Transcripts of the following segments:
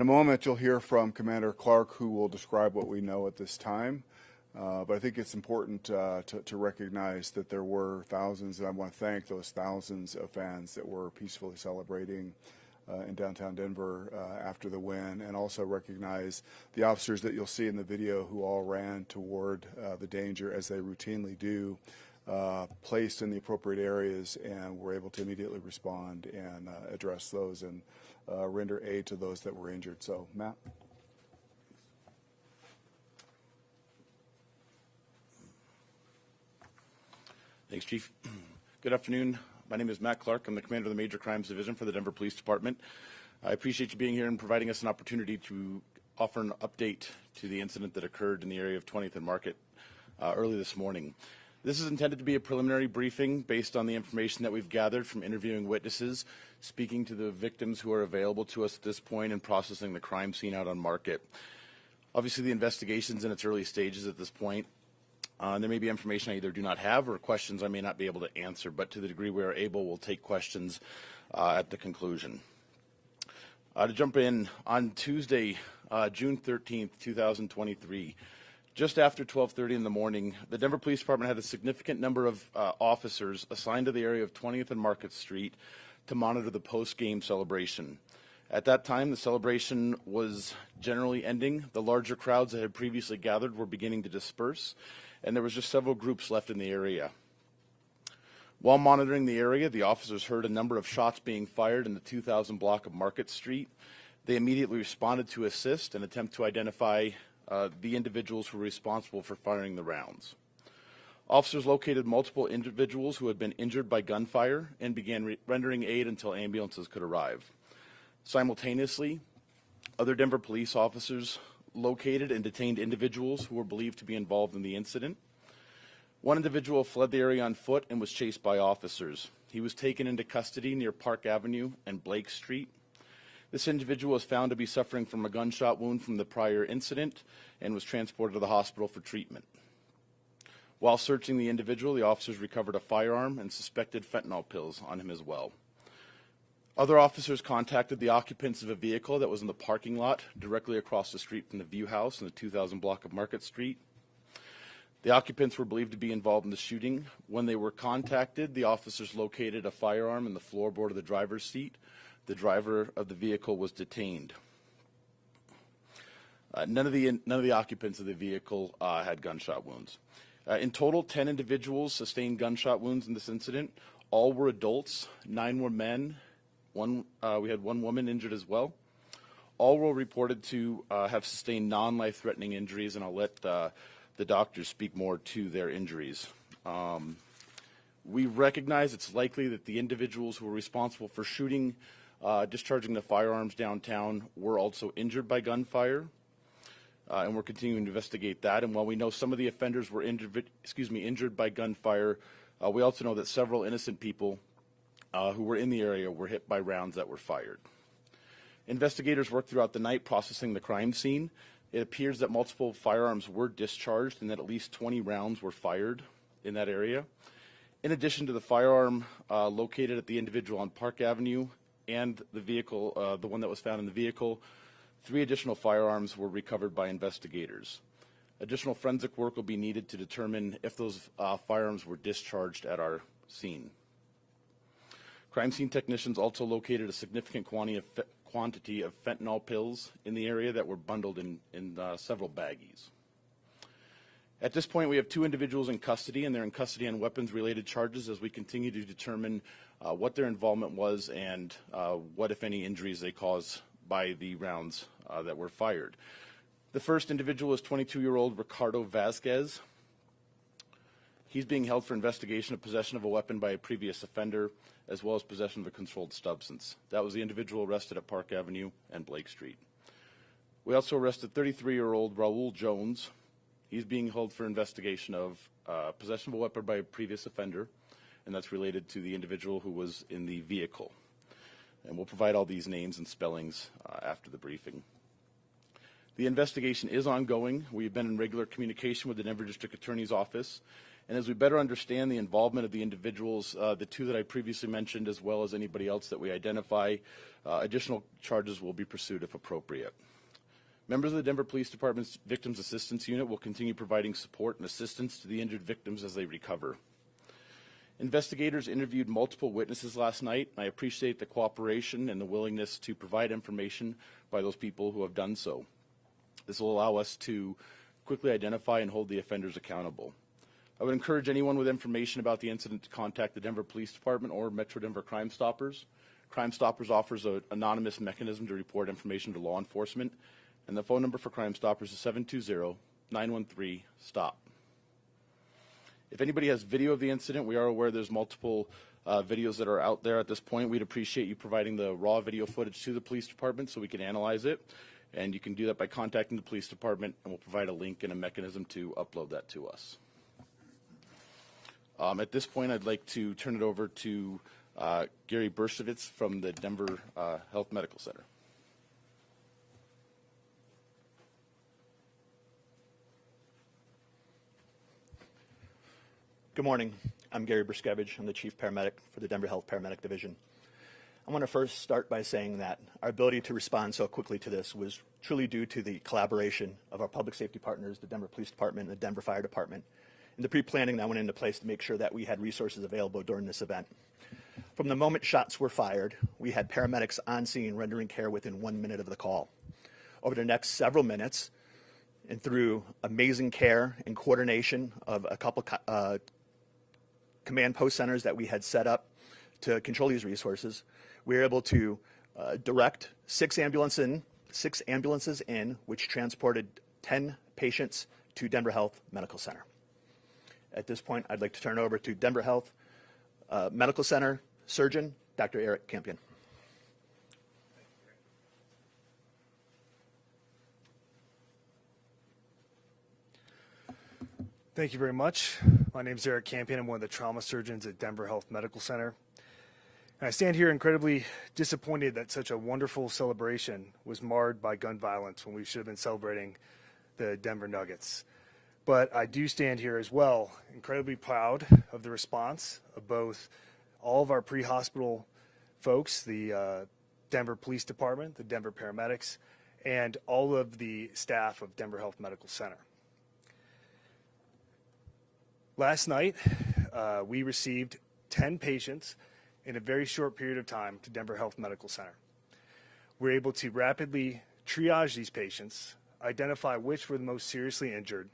In a moment, you'll hear from Commander Clark, who will describe what we know at this time. But I think it's important to recognize that there were thousands, and I want to thank those thousands of fans that were peacefully celebrating in downtown Denver after the win, and also recognize the officers that you'll see in the video who all ran toward the danger, as they routinely do, placed in the appropriate areas, and were able to immediately respond and address those and render aid to those that were injured. So, Matt. Thanks, Chief. Good afternoon. My name is Matt Clark. I'm the commander of the Major Crimes Division for the Denver Police Department. I appreciate you being here and providing us an opportunity to offer an update to the incident that occurred in the area of 20th and Market early this morning. This is intended to be a preliminary briefing based on the information that we've gathered from interviewing witnesses, speaking to the victims who are available to us at this point, and processing the crime scene out on Market. Obviously, the investigation's in its early stages at this point. There may be information I either do not have or questions I may not be able to answer, but to the degree we are able, we'll take questions at the conclusion. To jump in, on Tuesday, June 13th, 2023, just after 12:30 in the morning, the Denver Police Department had a significant number of officers assigned to the area of 20th and Market Street to monitor the post-game celebration. At that time, the celebration was generally ending. The larger crowds that had previously gathered were beginning to disperse, and there was just several groups left in the area. While monitoring the area, the officers heard a number of shots being fired in the 2000 block of Market Street. They immediately responded to assist and attempt to identify the individuals who were responsible for firing the rounds. Officers located multiple individuals who had been injured by gunfire and began rendering aid until ambulances could arrive. Simultaneously, other Denver police officers located and detained individuals who were believed to be involved in the incident. One individual fled the area on foot and was chased by officers. He was taken into custody near Park Avenue and Blake Street. This individual was found to be suffering from a gunshot wound from the prior incident and was transported to the hospital for treatment. While searching the individual, the officers recovered a firearm and suspected fentanyl pills on him as well. Other officers contacted the occupants of a vehicle that was in the parking lot directly across the street from the View House in the 2000 block of Market Street. The occupants were believed to be involved in the shooting. When they were contacted, the officers located a firearm in the floorboard of the driver's seat. The driver of the vehicle was detained. None of the occupants of the vehicle had gunshot wounds. In total, 10 individuals sustained gunshot wounds in this incident. All were adults. 9 were men. We had 1 woman injured as well. All were reported to have sustained non-life-threatening injuries, and I'll let the doctors speak more to their injuries. We recognize it's likely that the individuals who were responsible for shooting, discharging the firearms downtown, were also injured by gunfire, and we're continuing to investigate that. And while we know some of the offenders were injured by gunfire, we also know that several innocent people who were in the area were hit by rounds that were fired. Investigators worked throughout the night processing the crime scene. It appears that multiple firearms were discharged and that at least 20 rounds were fired in that area. In addition to the firearm located at the individual on Park Avenue and the vehicle, the one that was found in the vehicle, 3 additional firearms were recovered by investigators. Additional forensic work will be needed to determine if those firearms were discharged at our scene. Crime scene technicians also located a significant quantity of fentanyl pills in the area that were bundled in several baggies. At this point, we have 2 individuals in custody, and they're in custody on weapons-related charges as we continue to determine what their involvement was and what, if any, injuries they caused by the rounds that were fired. The first individual is 22-year-old Ricardo Vasquez. He's being held for investigation of possession of a weapon by a previous offender, as well as possession of a controlled substance. That was the individual arrested at Park Avenue and Blake Street. We also arrested 33-year-old Raul Jones. He's being held for investigation of possession of a weapon by a previous offender, and that's related to the individual who was in the vehicle. And we'll provide all these names and spellings after the briefing. The investigation is ongoing. We've been in regular communication with the Denver District Attorney's Office, And as we better understand the involvement of the individuals, the two that I previously mentioned, as well as anybody else that we identify, additional charges will be pursued if appropriate. Members of the Denver Police Department's Victims Assistance Unit will continue providing support and assistance to the injured victims as they recover. Investigators interviewed multiple witnesses last night. I appreciate the cooperation and the willingness to provide information by those people who have done so. This will allow us to quickly identify and hold the offenders accountable. I would encourage anyone with information about the incident to contact the Denver Police Department or Metro Denver Crime Stoppers. Crime Stoppers offers an anonymous mechanism to report information to law enforcement, and the phone number for Crime Stoppers is 720-913-STOP. If anybody has video of the incident, we are aware there's multiple videos that are out there at this point. We'd appreciate you providing the raw video footage to the police department so we can analyze it. And you can do that by contacting the police department, and we'll provide a link and a mechanism to upload that to us. At this point, I'd like to turn it over to Gary Bershevitz from the Denver Health Medical Center. Good morning. I'm Gary Bershevitz. I'm the Chief Paramedic for the Denver Health Paramedic Division. I want to first start by saying that our ability to respond so quickly to this was truly due to the collaboration of our public safety partners, the Denver Police Department and the Denver Fire Department, and the pre-planning that went into place to make sure that we had resources available during this event. From the moment shots were fired, we had paramedics on scene rendering care within 1 minute of the call. Over the next several minutes, and through amazing care and coordination of a couple command post centers that we had set up to control these resources, we were able to direct six ambulances in, which transported 10 patients to Denver Health Medical Center. At this point, I'd like to turn it over to Denver Health Medical Center surgeon, Dr. Eric Campion. Thank you very much. My name is Eric Campion. I'm one of the trauma surgeons at Denver Health Medical Center. And I stand here incredibly disappointed that such a wonderful celebration was marred by gun violence when we should have been celebrating the Denver Nuggets. But I do stand here as well, incredibly proud of the response of both all of our pre-hospital folks, the Denver Police Department, the Denver paramedics, and all of the staff of Denver Health Medical Center. Last night, we received 10 patients in a very short period of time to Denver Health Medical Center. We're able to rapidly triage these patients, identify which were the most seriously injured,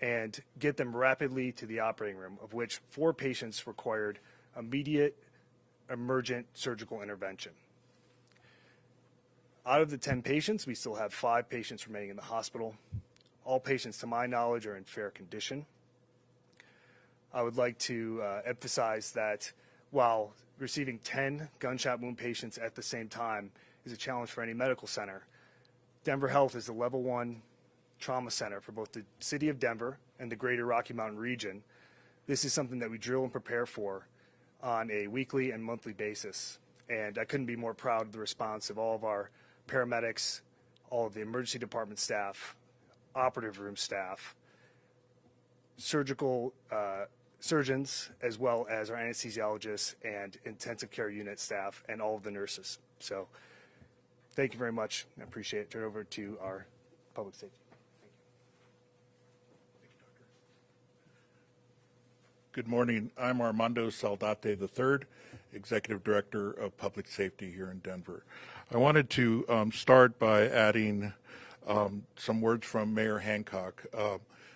and get them rapidly to the operating room, of which 4 patients required immediate emergent surgical intervention. Out of the 10 patients, we still have 5 patients remaining in the hospital. All patients, to my knowledge, are in fair condition. I would like to emphasize that while receiving 10 gunshot wound patients at the same time is a challenge for any medical center, Denver Health is the level 1 trauma center for both the city of Denver and the greater Rocky Mountain region. This is something that we drill and prepare for on a weekly and monthly basis. And I couldn't be more proud of the response of all of our paramedics, all of the emergency department staff, operative room staff, surgical surgeons, as well as our anesthesiologists and intensive care unit staff and all of the nurses. So thank you very much. I appreciate it. Turn it over to our public safety. Thank you. Good morning. I'm Armando Saldate III, Executive Director of Public Safety here in Denver. I wanted to start by adding some words from Mayor Hancock.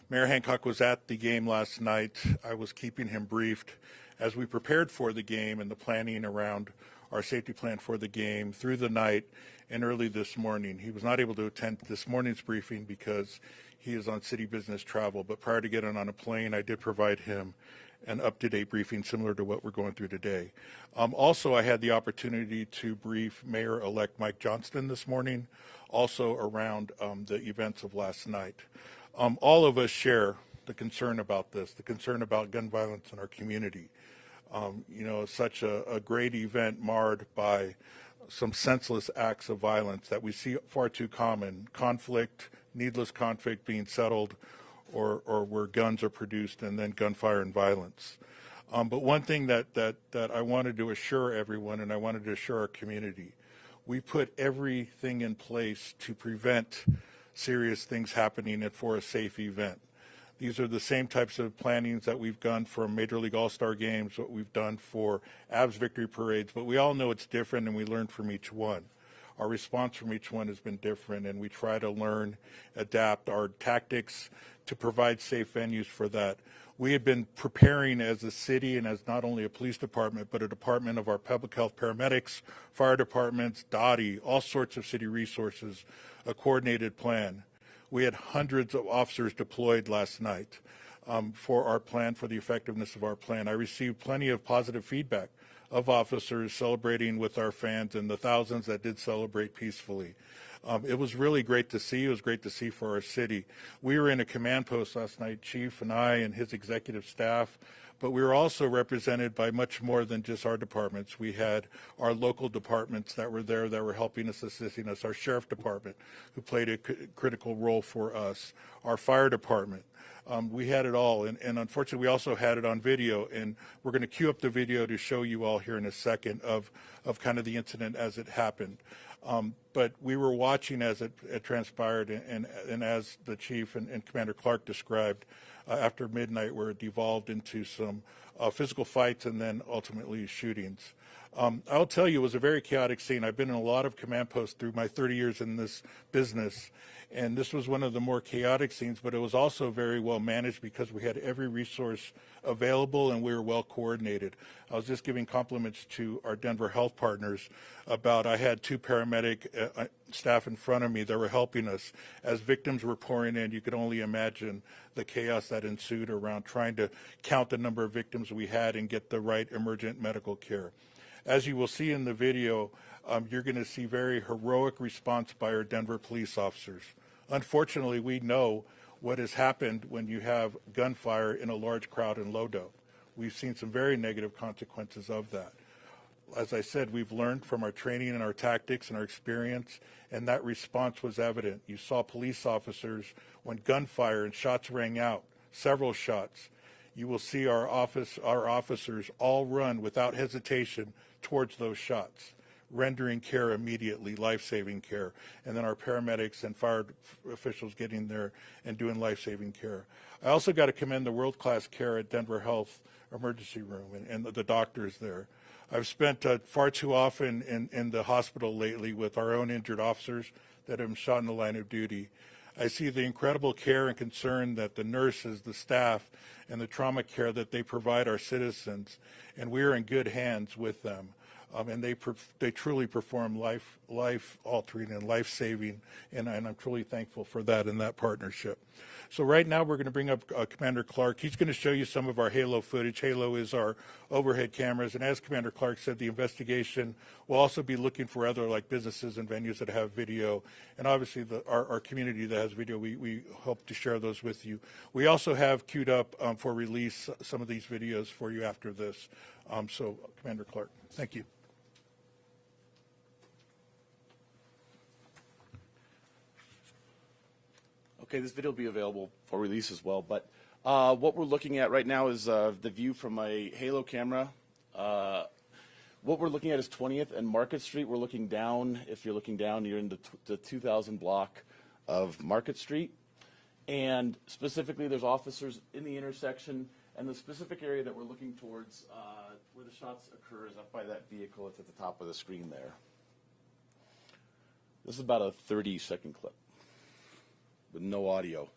Mayor Hancock was at the game last night. I was keeping him briefed as we prepared for the game and the planning around our safety plan for the game through the night and early this morning. He was not able to attend this morning's briefing because he is on city business travel, but prior to getting on a plane, I did provide him an up-to-date briefing similar to what we're going through today. Also, I had the opportunity to brief Mayor-elect Mike Johnston this morning, also around the events of last night. All of us share the concern about this, the concern about gun violence in our community. Such a great event marred by some senseless acts of violence that we see far too common. Conflict, needless conflict being settled or where guns are produced and then gunfire and violence. But one thing that I wanted to assure everyone, and I wanted to assure our community, we put everything in place to prevent serious things happening for a safe event. These are the same types of plannings that we've done for Major League All-Star games, what we've done for Avs victory parades, but we all know it's different and we learn from each one. Our response from each one has been different, and we try to learn, adapt our tactics to provide safe venues for that. We had been preparing as a city and as not only a police department, but a department of our public health paramedics, fire departments, DOTI, all sorts of city resources, a coordinated plan. We had hundreds of officers deployed last night for our plan, for the effectiveness of our plan. I received plenty of positive feedback of officers celebrating with our fans and the thousands that did celebrate peacefully. It was really great to see. It was great to see for our city. We were in a command post last night, Chief and I and his executive staff, but we were also represented by much more than just our departments. We had our local departments that were there that were helping us, assisting us, our sheriff department, who played a critical role for us, our fire department. We had it all, and unfortunately we also had it on video, and we're going to cue up the video to show you all here in a second of kind of the incident as it happened. But we were watching as it transpired, and as the chief and Commander Clark described, after midnight where it devolved into some physical fights and then ultimately shootings. I'll tell you, it was a very chaotic scene. I've been in a lot of command posts through my 30 years in this business, and this was one of the more chaotic scenes, but it was also very well managed because we had every resource available and we were well coordinated. I was just giving compliments to our Denver health partners about, I had two paramedic staff in front of me that were helping us. As victims were pouring in, you could only imagine the chaos that ensued around trying to count the number of victims we had and get the right emergent medical care. As you will see in the video, you're going to see very heroic response by our Denver police officers. Unfortunately, we know what has happened when you have gunfire in a large crowd in Lodo. We've seen some very negative consequences of that. As I said, we've learned from our training and our tactics and our experience, and that response was evident. You saw police officers, when gunfire and shots rang out, several shots, you will see our officers all run without hesitation towards those shots, rendering care immediately, life-saving care, and then our paramedics and fire officials getting there and doing life-saving care. I also got to commend the world-class care at Denver Health Emergency Room and the doctors there. I've spent far too often in the hospital lately with our own injured officers that have been shot in the line of duty. I see the incredible care and concern that the nurses, the staff, and the trauma care that they provide our citizens, and we are in good hands with them. And they truly perform life-altering and life-saving, and I'm truly thankful for that and that partnership. So right now we're going to bring up Commander Clark. He's going to show you some of our Halo footage. Halo is our overhead cameras, and as Commander Clark said, the investigation will also be looking for other like businesses and venues that have video, and obviously our community that has video, we hope to share those with you. We also have queued up for release some of these videos for you after this. So Commander Clark, thank you. Okay, this video will be available for release as well, but what we're looking at right now is the view from a Halo camera. What we're looking at is 20th and Market Street. We're looking down. If you're looking down, you're in the 2000 block of Market Street. And specifically, there's officers in the intersection, and the specific area that we're looking towards where the shots occur is up by that vehicle. It's at the top of the screen there. This is about a 30-second clip with no audio.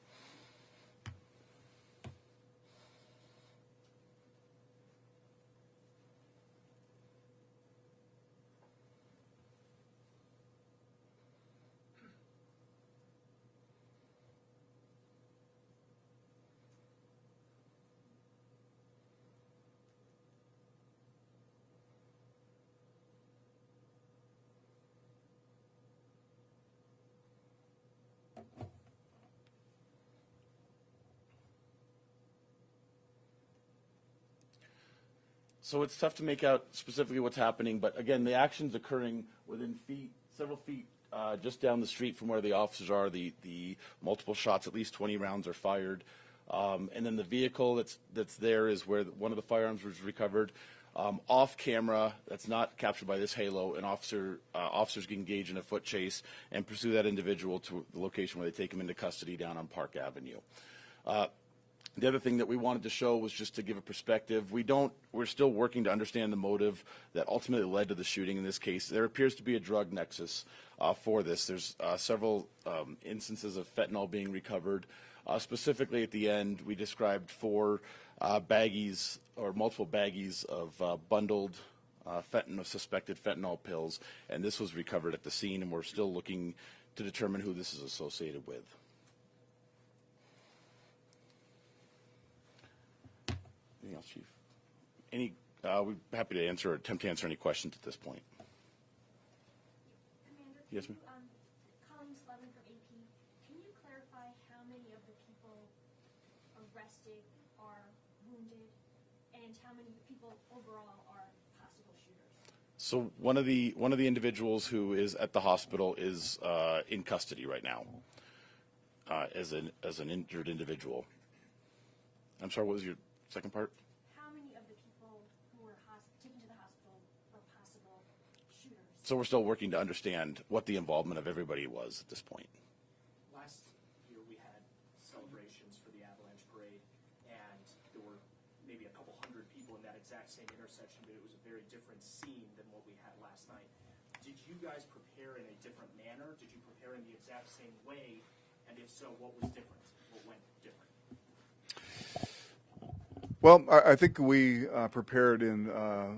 So it's tough to make out specifically what's happening, but again, the action's occurring within several feet, just down the street from where the officers are. The multiple shots, at least 20 rounds are fired. And then the vehicle that's there is where one of the firearms was recovered. Off camera, that's not captured by this halo, an officers can engage in a foot chase and pursue that individual to the location where they take him into custody down on Park Avenue. The other thing that we wanted to show was just to give a perspective. We're still working to understand the motive that ultimately led to the shooting in this case. There appears to be a drug nexus for this. There's several instances of fentanyl being recovered. Specifically at the end, we described 4 baggies or multiple baggies of bundled suspected fentanyl pills, and this was recovered at the scene, and we're still looking to determine who this is associated with. Anything else, Chief? We're happy to answer or attempt to answer any questions at this point. Commander, Yes, ma'am. Colleen Slevin from AP. Can you clarify how many of the people arrested are wounded, and how many people overall are possible shooters? So one of the individuals who is at the hospital is in custody right now as an injured individual. I'm sorry, what was your second part? How many of the people who were taken to the hospital are possible shooters? So we're still working to understand what the involvement of everybody was at this point. Last year we had celebrations for the Avalanche Parade, and there were maybe a couple hundred people in that exact same intersection, but it was a very different scene than what we had last night. Did you guys prepare in a different manner? Did you prepare in the exact same way? And if so, what was different? What went different? Well, I think we prepared in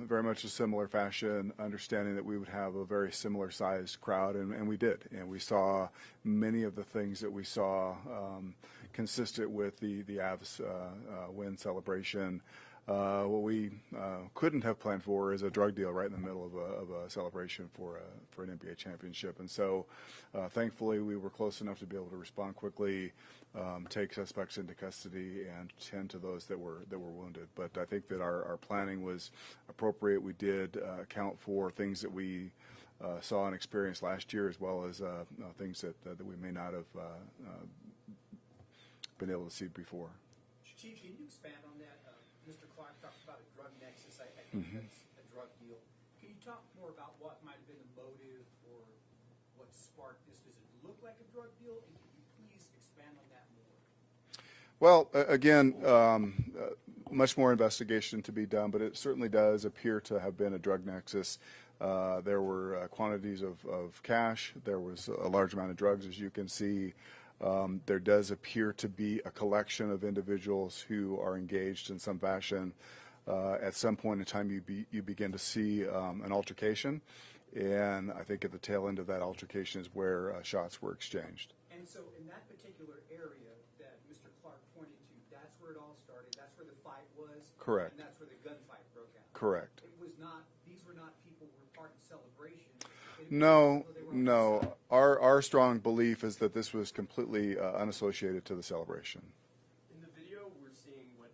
very much a similar fashion, understanding that we would have a very similar sized crowd, and we did. And we saw many of the things that we saw consistent with the Avs win celebration. What we couldn't have planned for is a drug deal right in the middle of a celebration for an NBA championship. And so, thankfully, we were close enough to be able to respond quickly, take suspects into custody, and tend to those that were wounded. But I think that our planning was appropriate. We did account for things that we saw and experienced last year, as well as things that we may not have been able to see before. Chief, can you expand on that? Mr. Clark talked about a drug nexus. I think that's a drug deal. Can you talk more about what might have been the motive or what sparked this? Does it look like a drug deal? And can you please expand on that more? Well, again, much more investigation to be done, but it certainly does appear to have been a drug nexus. There were quantities of cash. There was a large amount of drugs, as you can see. There does appear to be a collection of individuals who are engaged in some fashion. At some point in time, you begin to see an altercation, and I think at the tail end of that altercation is where shots were exchanged. And so in that particular area that Mr. Clark pointed to, that's where it all started. That's where the fight was. Correct. And that's where the gunfight broke out. Correct. It was not, these were not people who were part of celebration. No. Our strong belief is that this was completely unassociated to the celebration. In the video, we're seeing what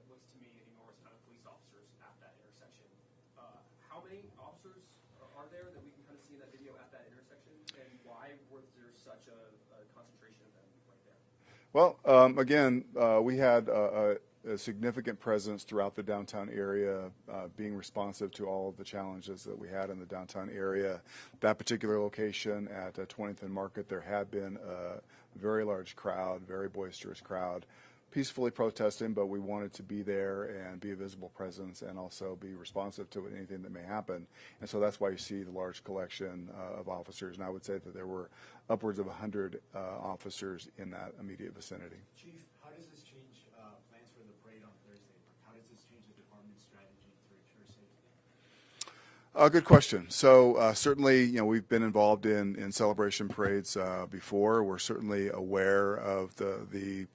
looks to me an enormous amount of police officers at that intersection. How many officers are there that we can kind of see in that video at that intersection, and why was there such a concentration of them right there? Well, again, we had a significant presence throughout the downtown area, being responsive to all of the challenges that we had in the downtown area. That particular location at 20th and Market, there had been a very large crowd, very boisterous crowd, peacefully protesting, but we wanted to be there and be a visible presence and also be responsive to anything that may happen. And so that's why you see the large collection of officers. And I would say that there were upwards of 100 officers in that immediate vicinity. Chief, how does this change plans for the parade on Thursday? How does this change the department's strategy to ensure safety? Good question. So certainly, we've been involved in celebration parades before. We're certainly aware of the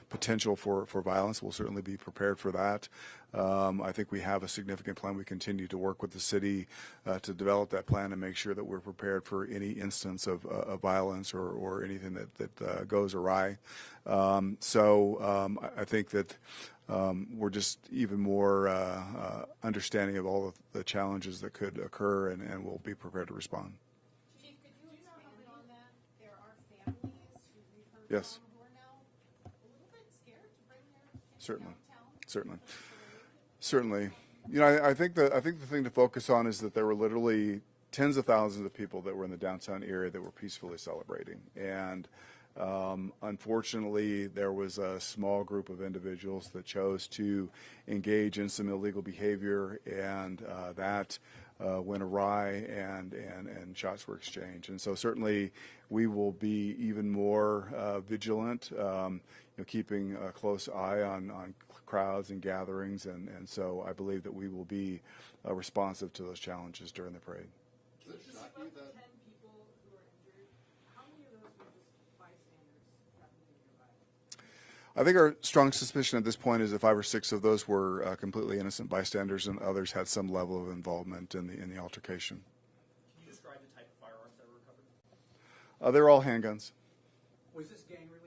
potential for violence. We'll certainly be prepared for that. I think we have a significant plan. We continue to work with the city to develop that plan and make sure that we're prepared for any instance of violence or anything that goes awry. I think that we're just even more understanding of all of the challenges that could occur, and we'll be prepared to respond. Chief, could you expand on that? There are families who we've heard Yes. from who are now a little bit scared to bring Certainly. You know, I think the thing to focus on is that there were literally tens of thousands of people that were in the downtown area that were peacefully celebrating, and unfortunately, there was a small group of individuals that chose to engage in some illegal behavior, and that went awry, and shots were exchanged. And so certainly we will be even more vigilant, keeping a close eye on crowds and gatherings, and so I believe that we will be responsive to those challenges during the parade. Does it shock you that 10 people who are injured, how many of those were just bystanders happening nearby? I think our strong suspicion at this point is that 5 or 6 of those were completely innocent bystanders, and others had some level of involvement in the altercation. Can you describe the type of firearms that were recovered? They're all handguns. Was this gang related?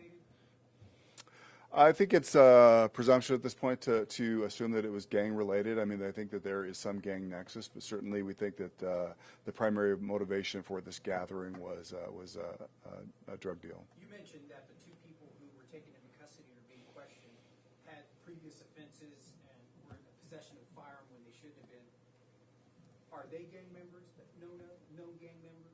I think it's a presumption at this point to assume that it was gang related. I mean, I think that there is some gang nexus, but certainly we think that the primary motivation for this gathering was a drug deal. You mentioned that the 2 people who were taken into custody or being questioned had previous offenses and were in possession of a firearm when they shouldn't have been. Are they gang members? No gang members?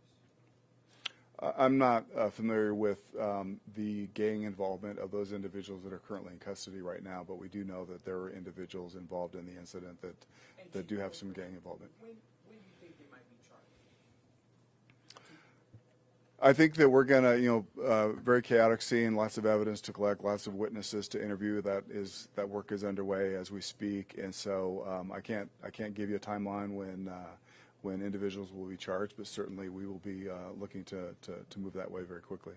I'm not familiar with the gang involvement of those individuals that are currently in custody right now, but we do know that there are individuals involved in the incident that do have some gang involvement. When do you think they might be charged? I think that we're going to, very chaotic scene, lots of evidence to collect, lots of witnesses to interview. That work is underway as we speak, and so I can't give you a timeline when individuals will be charged, but certainly we will be looking to move that way very quickly.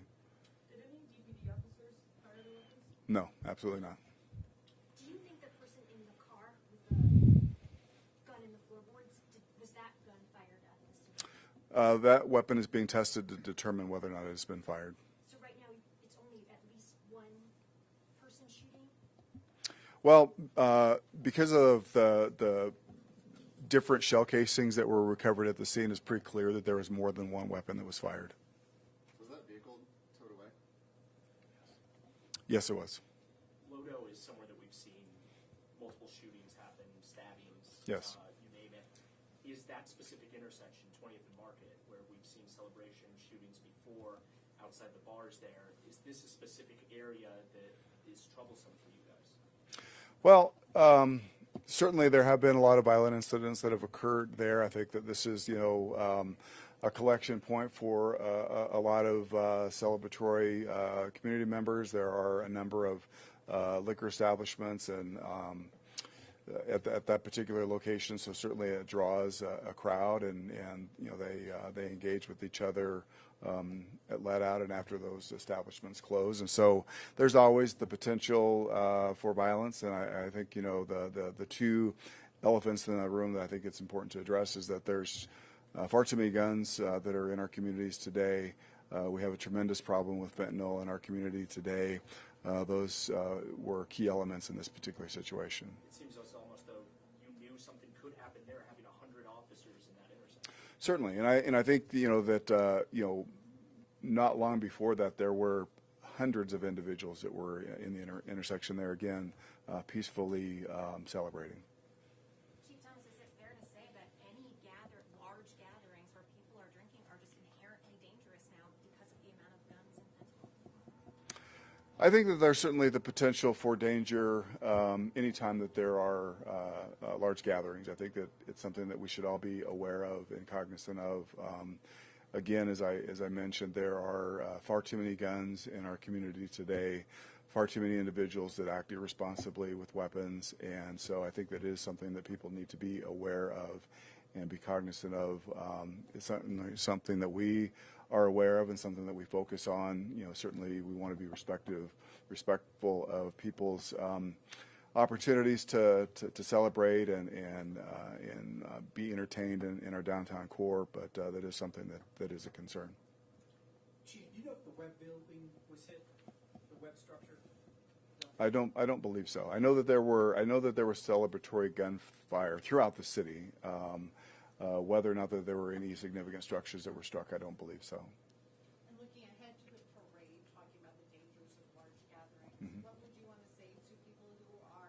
Did any DPD officers fire the weapons? No, absolutely not. Do you think the person in the car with the gun in the floorboards, was that gun fired at this? That weapon is being tested to determine whether or not it has been fired. So right now it's only at least one person shooting? Well, because of the different shell casings that were recovered at the scene, it's pretty clear that there was more than one weapon that was fired. Was that vehicle towed away? Yes, it was. Lodo is somewhere that we've seen multiple shootings happen, stabbings. Yes. You name it. Is that specific intersection, 20th and Market, where we've seen celebration shootings before outside the bars there, is this a specific area that is troublesome for you guys? Well, certainly there have been a lot of violent incidents that have occurred there. I think that this is, a collection point for a lot of celebratory community members. There are a number of liquor establishments and at that particular location, so certainly it draws a crowd, and they engage with each other at let out and after those establishments close, and so there's always the potential for violence. And I think the 2 elephants in the room that I think it's important to address is that there's far too many guns that are in our communities today. We have a tremendous problem with fentanyl in our community today. Those were key elements in this particular situation. It seems almost though you knew something could happen there, having 100 officers in that intersection. Certainly, and I think that not long before that there were hundreds of individuals that were in the intersection there again, peacefully celebrating. Chief Thomas, is it fair to say that any large gatherings where people are drinking are just inherently dangerous now because of the amount of guns and fentanyl? I think that there's certainly the potential for danger anytime that there are large gatherings. I think that it's something that we should all be aware of and cognizant of. Again, as I mentioned, there are far too many guns in our community today, far too many individuals that act irresponsibly with weapons, and so I think that is something that people need to be aware of and be cognizant of. It's certainly something that we are aware of and something that we focus on. Certainly we want to be respectful of people's opportunities to celebrate and be entertained in our downtown core, but that is something that is a concern. Chief, do you know if the web building was hit, the web structure? I don't believe so. I know that there were celebratory gunfire throughout the city. Whether or not that there were any significant structures that were struck, I don't believe so. And looking ahead to the parade, talking about the dangers of large gatherings, what would you want to say to people who are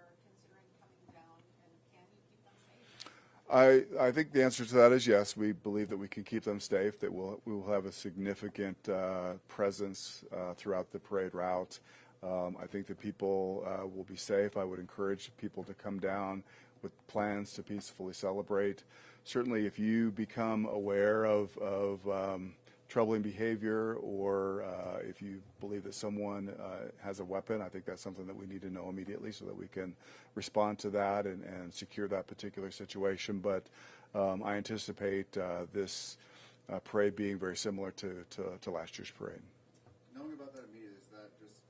I think the answer to that is yes. We believe that we can keep them safe, that we will have a significant presence throughout the parade route. I think that people will be safe. I would encourage people to come down with plans to peacefully celebrate. Certainly, if you become aware of troubling behavior, or if you believe that someone has a weapon, I think that's something that we need to know immediately so that we can respond to that and secure that particular situation. But I anticipate this parade being very similar to last year's parade. Knowing about that immediately, is that just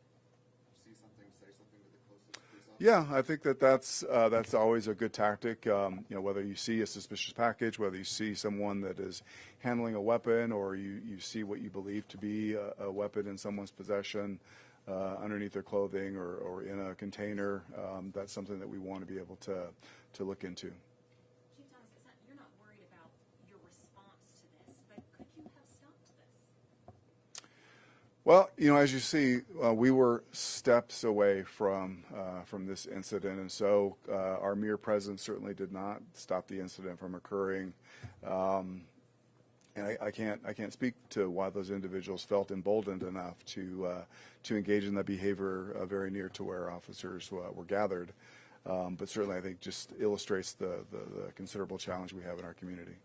see something, say something to the closest police officer? Yeah, I think that that's always a good tactic. Whether you see a suspicious package, whether you see someone that is handling a weapon, or you see what you believe to be a weapon in someone's possession underneath their clothing or in a container, that's something that we want to be able to look into. Chief Thomas, you're not worried about your response to this, but could you have stopped this? Well, as you see, we were steps away from this incident, and so our mere presence certainly did not stop the incident from occurring. And I can't speak to why those individuals felt emboldened enough to engage in that behavior very near to where officers were gathered. But certainly, I think just illustrates the considerable challenge we have in our community.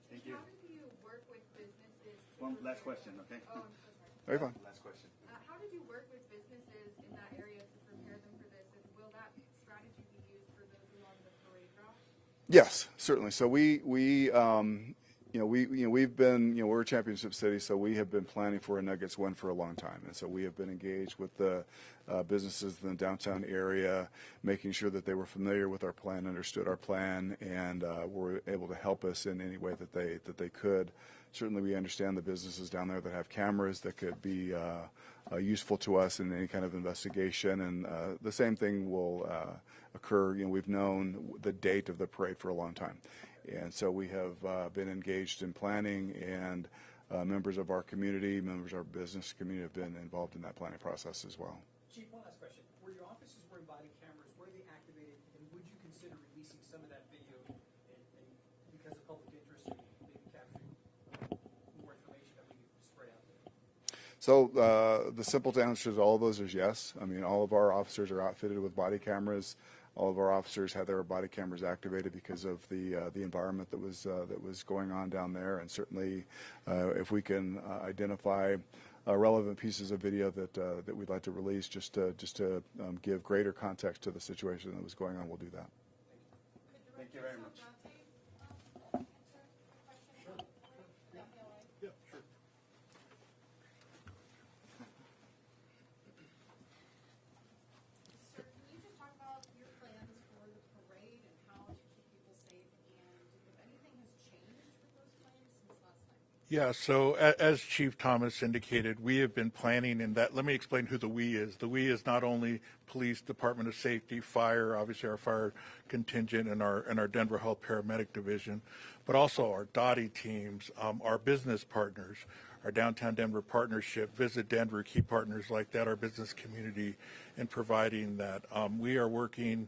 Thank you. How do you work with businesses? One last question, okay? Oh, I'm so sorry. Very fine. Last question. How did you work with businesses in that area to prepare them for this, and will that strategy be used for those along the parade route? Yes, certainly. So we've been, we're a championship city, so we have been planning for a Nuggets win for a long time. And so we have been engaged with the businesses in the downtown area, making sure that they were familiar with our plan, understood our plan, and were able to help us in any way that they could. Certainly, we understand the businesses down there that have cameras that could be useful to us in any kind of investigation. And the same thing will occur. We've known the date of the parade for a long time. And so we have been engaged in planning, and members of our community, members of our business community have been involved in that planning process as well. Chief, one last question. Were your officers wearing body cameras? Were they activated? And would you consider releasing some of that video and because of public interest, maybe capturing more information that we could spread out there? So the simple answer to all of those is yes. I mean, all of our officers are outfitted with body cameras. All of our officers had their body cameras activated because of the environment that was going on down there. And certainly, if we can identify relevant pieces of video that we'd like to release, just to give greater context to the situation that was going on, we'll do that. Thank you very much. Sir, can you just talk about your plans for the parade and how to keep people safe, and if anything has changed with those plans since last time? Yeah, so as Chief Thomas indicated, we have been planning in that. Let me explain who the we is. The we is not only police, Department of Safety, fire, obviously our fire contingent, and our Denver Health Paramedic Division, but also our DOTI teams, our business partners, our Downtown Denver Partnership, Visit Denver, key partners like that, our business community, in providing that. We are working.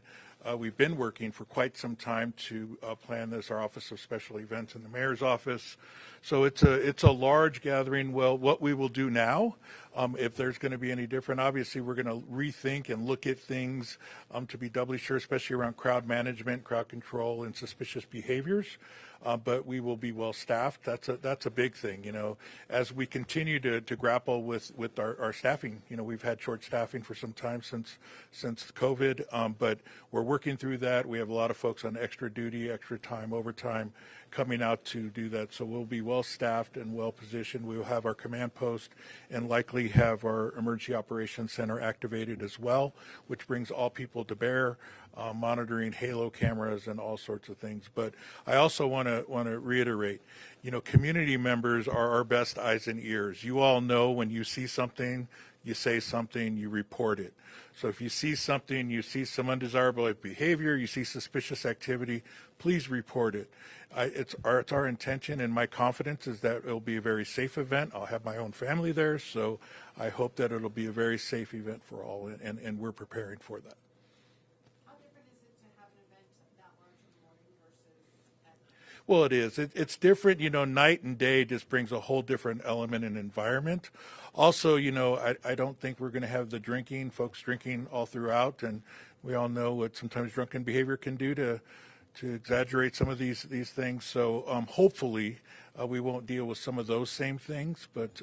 We've been working for quite some time to plan this, our Office of Special Events in the Mayor's office. So it's a large gathering. Well, what we will do now, if there's going to be any different, obviously we're going to rethink and look at things to be doubly sure, especially around crowd management, crowd control, and suspicious behaviors. But we will be well staffed. That's a big thing. As we continue to grapple with our staffing, we've had short staffing for some time since COVID, but we're working through that. We have a lot of folks on extra duty, extra time, overtime coming out to do that. So we'll be well staffed and well positioned. We will have our command post and likely have our emergency operations center activated as well, which brings all people to bear, monitoring halo cameras and all sorts of things. But I also want to reiterate, community members are our best eyes and ears. You all know when you see something, you say something, you report it. So if you see something, you see some undesirable behavior, you see suspicious activity, please report it. It's our intention, and my confidence is that it'll be a very safe event. I'll have my own family there, so I hope that it'll be a very safe event for all, and we're preparing for that. How different is it to have an event that large in the morning versus at Well, it is. It's different. Night and day just brings a whole different element and environment. Also, I don't think we're going to have the folks drinking all throughout, and we all know what sometimes drunken behavior can do to exaggerate some of these things. So hopefully we won't deal with some of those same things. But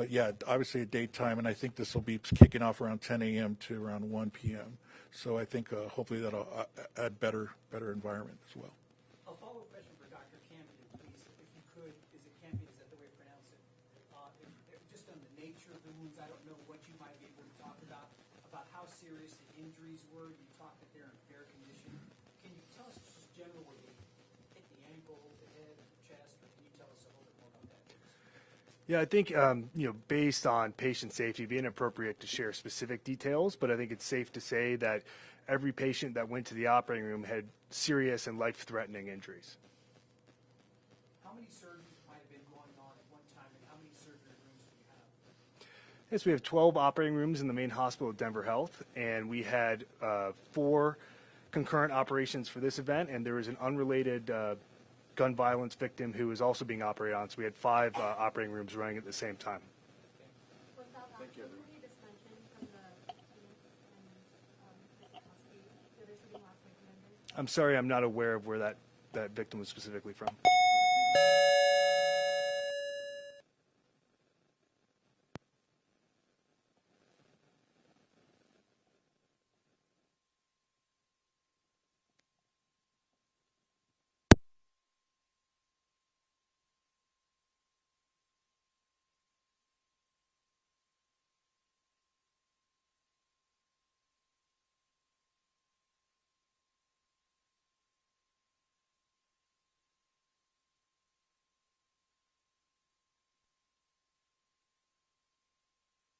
yeah, obviously at daytime, and I think this will be kicking off around 10 a.m. to around 1 p.m. So I think hopefully that'll add better environment as well. A follow-up question for Dr. Campion, please, if you could. Is it Campion? Is that the way to pronounce it? Just on the nature of the wounds, I don't know what you might be able to talk about how serious the injuries were. You talked that they're in fair condition. Can you tell us just generally, hit the ankle, the head, the chest, or can you tell us a little bit more about that, please? Yeah, I think, based on patient safety, it'd be inappropriate to share specific details, but I think it's safe to say that every patient that went to the operating room had serious and life-threatening injuries. How many surgeries might have been going on at one time, and how many surgery rooms do you have? Yes, we have 12 operating rooms in the main hospital of Denver Health, and we had 4 concurrent operations for this event, and there was an unrelated gun violence victim who was also being operated on, so we had 5 operating rooms running at the same time. Was that last one you just mentioned from the other shooting last night in Denver? I'm sorry, I'm not aware of where that victim was specifically from.